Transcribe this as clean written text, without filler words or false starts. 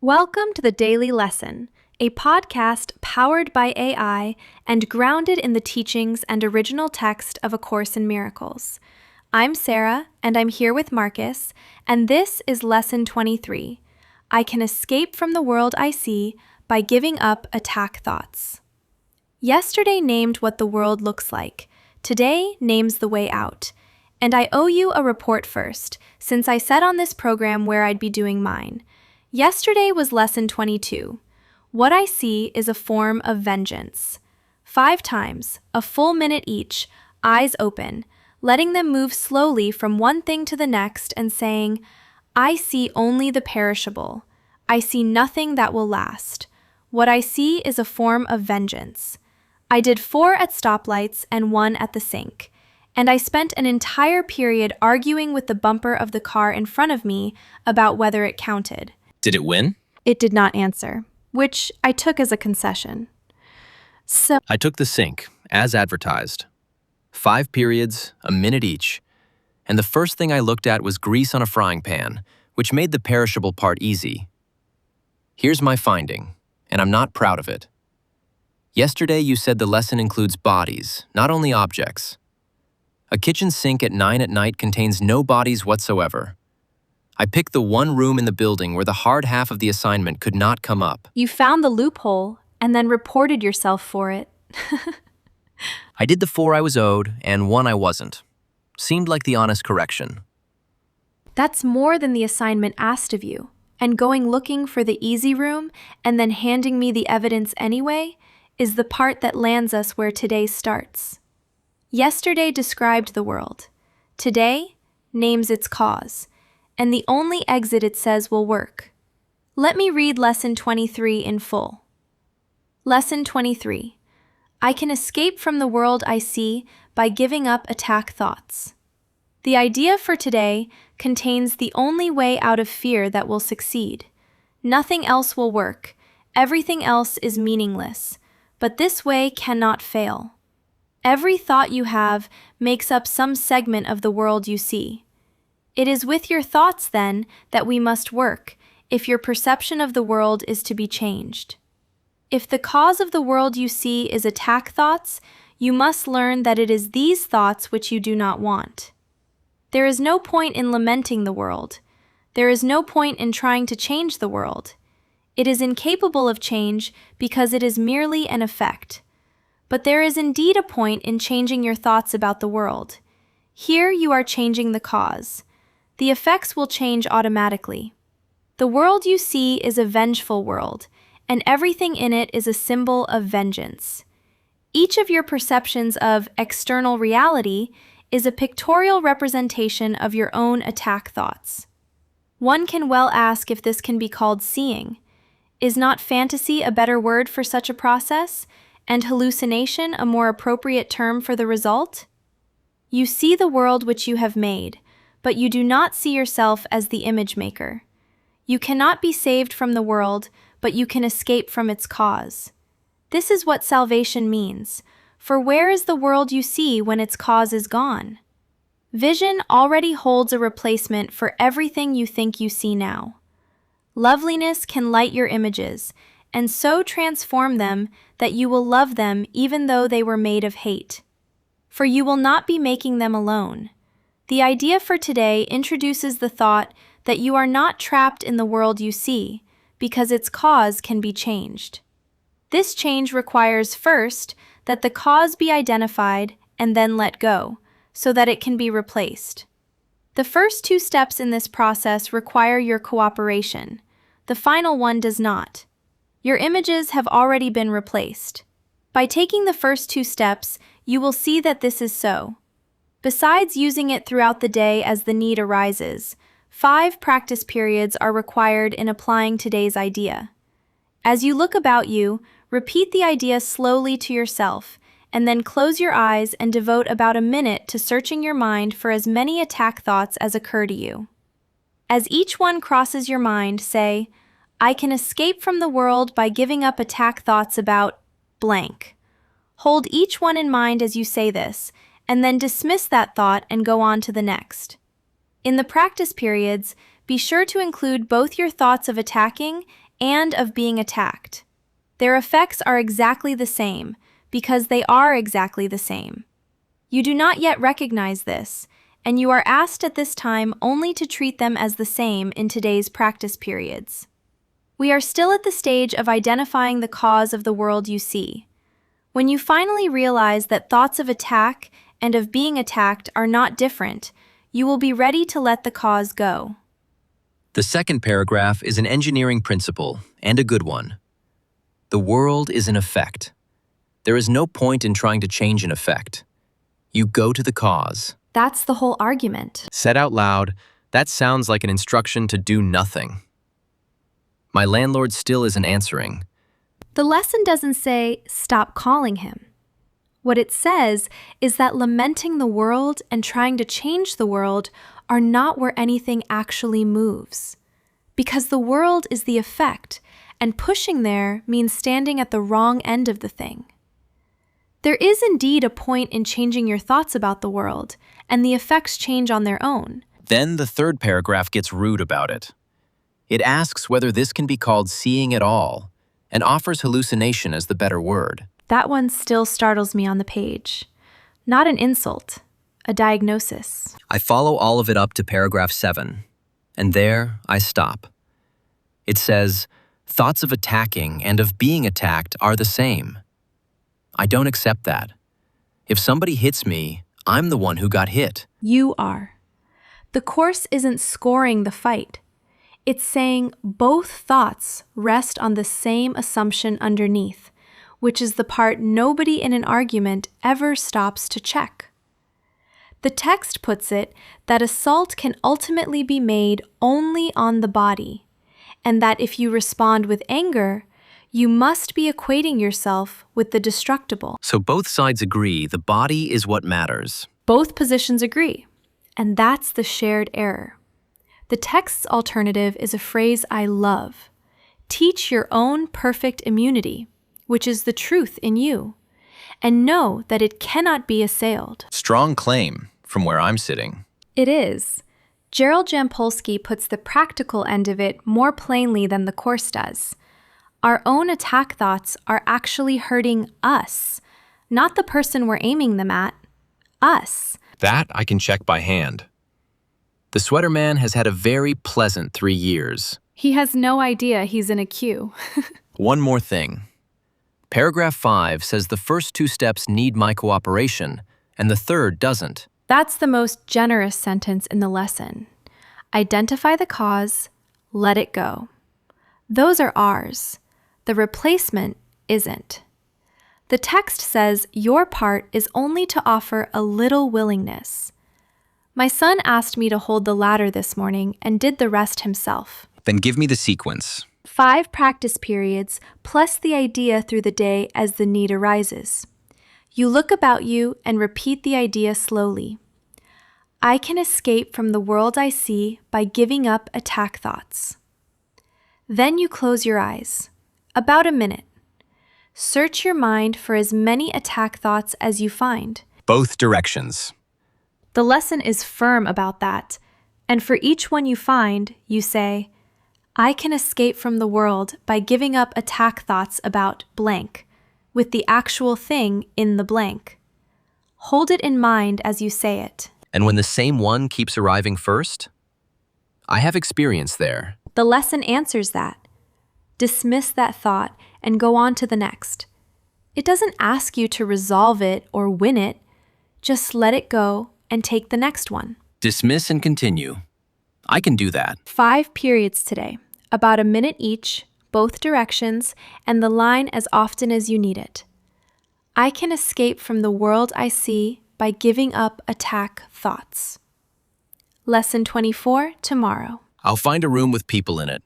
Welcome to the Daily Lesson, a podcast powered by AI and grounded in the teachings and original text of A Course in Miracles. I'm Sarah, and I'm here with Marcus, and this is Lesson 23. I can escape from the world I see by giving up attack thoughts. Yesterday named what the world looks like. Today names the way out. And I owe you a report first, since I said on this program where I'd be doing mine. Yesterday was Lesson 22. What I see is a form of vengeance. 5 times, a full minute each, eyes open, letting them move slowly from one thing to the next and saying, I see only the perishable. I see nothing that will last. What I see is a form of vengeance. I did 4 at stoplights and 1 at the sink. And I spent an entire period arguing with the bumper of the car in front of me about whether it counted. Did it win? It did not answer, which I took as a concession. I took the sink, as advertised. 5 periods, a minute each. And the first thing I looked at was grease on a frying pan, which made the perishable part easy. Here's my finding, and I'm not proud of it. Yesterday you said the lesson includes bodies, not only objects. A kitchen sink at 9 at night contains no bodies whatsoever. I picked the one room in the building where the hard half of the assignment could not come up. You found the loophole and then reported yourself for it. I did the 4 I was owed and 1 I wasn't. Seemed like the honest correction. That's more than the assignment asked of you. And going looking for the easy room and then handing me the evidence anyway is the part that lands us where today starts. Yesterday described the world. Today names its cause. And the only exit it says will work. Let me read Lesson 23 in full. Lesson 23. I can escape from the world I see by giving up attack thoughts. The idea for today contains the only way out of fear that will succeed. Nothing else will work. Everything else is meaningless. But this way cannot fail. Every thought you have makes up some segment of the world you see. It is with your thoughts, then, that we must work, if your perception of the world is to be changed. If the cause of the world you see is attack thoughts, you must learn that it is these thoughts which you do not want. There is no point in lamenting the world. There is no point in trying to change the world. It is incapable of change because it is merely an effect. But there is indeed a point in changing your thoughts about the world. Here you are changing the cause. The effects will change automatically. The world you see is a vengeful world, and everything in it is a symbol of vengeance. Each of your perceptions of external reality is a pictorial representation of your own attack thoughts. One can well ask if this can be called seeing. Is not fantasy a better word for such a process, and hallucination a more appropriate term for the result? You see the world which you have made, but you do not see yourself as the image maker. You cannot be saved from the world, but you can escape from its cause. This is what salvation means, for where is the world you see when its cause is gone? Vision already holds a replacement for everything you think you see now. Loveliness can light your images, and so transform them that you will love them even though they were made of hate. For you will not be making them alone. The idea for today introduces the thought that you are not trapped in the world you see, because its cause can be changed. This change requires first that the cause be identified and then let go, so that it can be replaced. The first 2 steps in this process require your cooperation. The final one does not. Your images have already been replaced. By taking the first 2 steps, you will see that this is so. Besides using it throughout the day as the need arises, 5 practice periods are required in applying today's idea. As you look about you, repeat the idea slowly to yourself, and then close your eyes and devote about a minute to searching your mind for as many attack thoughts as occur to you. As each one crosses your mind, say, I can escape from the world by giving up attack thoughts about blank. Hold each one in mind as you say this, and then dismiss that thought and go on to the next. In the practice periods, be sure to include both your thoughts of attacking and of being attacked. Their effects are exactly the same because they are exactly the same. You do not yet recognize this, and you are asked at this time only to treat them as the same in today's practice periods. We are still at the stage of identifying the cause of the world you see. When you finally realize that thoughts of attack and of being attacked are not different, you will be ready to let the cause go. The second paragraph is an engineering principle, and a good one. The world is an effect. There is no point in trying to change an effect. You go to the cause. That's the whole argument. Said out loud, that sounds like an instruction to do nothing. My landlord still isn't answering. The lesson doesn't say, stop calling him. What it says is that lamenting the world and trying to change the world are not where anything actually moves. Because the world is the effect, and pushing there means standing at the wrong end of the thing. There is indeed a point in changing your thoughts about the world, and the effects change on their own. Then the third paragraph gets rude about it. It asks whether this can be called seeing at all, and offers hallucination as the better word. That one still startles me on the page. Not an insult, a diagnosis. I follow all of it up to paragraph 7, and there I stop. It says, thoughts of attacking and of being attacked are the same. I don't accept that. If somebody hits me, I'm the one who got hit. You are. The Course isn't scoring the fight. It's saying both thoughts rest on the same assumption underneath, which is the part nobody in an argument ever stops to check. The text puts it that assault can ultimately be made only on the body, and that if you respond with anger, you must be equating yourself with the destructible. So both sides agree the body is what matters. Both positions agree, and that's the shared error. The text's alternative is a phrase I love. Teach your own perfect immunity, which is the truth in you, and know that it cannot be assailed. Strong claim from where I'm sitting. It is. Gerald Jampolsky puts the practical end of it more plainly than the Course does. Our own attack thoughts are actually hurting us, not the person we're aiming them at. Us. That I can check by hand. The sweater man has had a very pleasant 3 years. He has no idea he's in a queue. One more thing. Paragraph 5 says the first 2 steps need my cooperation, and the third doesn't. That's the most generous sentence in the lesson. Identify the cause, let it go. Those are ours. The replacement isn't. The text says your part is only to offer a little willingness. My son asked me to hold the ladder this morning and did the rest himself. Then give me the sequence. 5 practice periods plus the idea through the day as the need arises. You look about you and repeat the idea slowly. I can escape from the world I see by giving up attack thoughts. Then you close your eyes. About a minute. Search your mind for as many attack thoughts as you find. Both directions. The lesson is firm about that, and for each one you find, you say, I can escape from the world by giving up attack thoughts about blank, with the actual thing in the blank. Hold it in mind as you say it. And when the same one keeps arriving first? I have experience there. The lesson answers that. Dismiss that thought and go on to the next. It doesn't ask you to resolve it or win it. Just let it go and take the next one. Dismiss and continue. I can do that. 5 periods today, about a minute each, both directions, and the line as often as you need it. I can escape from the world I see by giving up attack thoughts. Lesson 24 tomorrow. I'll find a room with people in it.